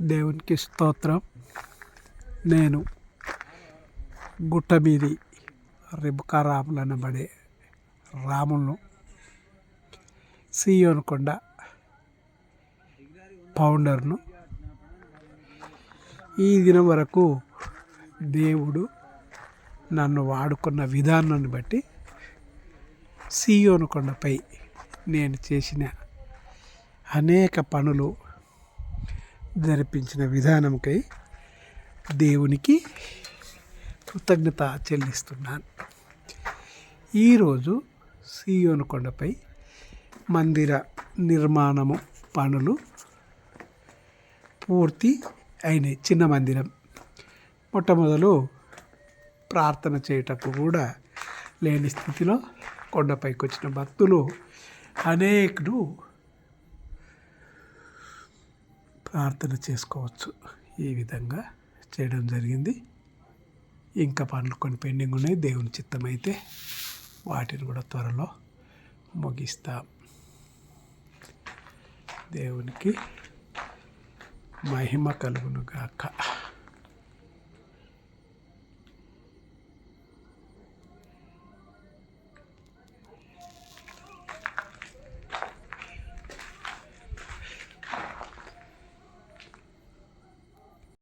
దేవునికి స్తోత్రం. నేను గుట్టమీది రిబ్కా రాములు అనబడే రాములను సీయోను కొండ ఫౌండర్ను. ఈ దినం వరకు దేవుడు నన్ను వాడుకున్న విధానాన్ని బట్టి సీయోను కొండపై నేను చేసిన అనేక పనులు జరిపించిన విధానంకై దేవునికి కృతజ్ఞత చెల్లిస్తున్నాను. ఈరోజు సీయోను కొండపై మందిర నిర్మాణము పనులు పూర్తి అయినాయి. చిన్న మందిరం మొట్టమొదలు ప్రార్థన చేయటకు కూడా లేని స్థితిలో కొండపైకి వచ్చిన భక్తులు అనేకులు ప్రార్థన చేసుకోవచ్చు. ఈ విధంగా చేయడం జరిగింది. ఇంకా పనులు కొన్ని పెండింగ్ ఉన్నాయి. దేవుని చిత్తమైతే వాటిని కూడా త్వరలో ముగిస్తాం. దేవునికి మహిమ కలుగును గాక.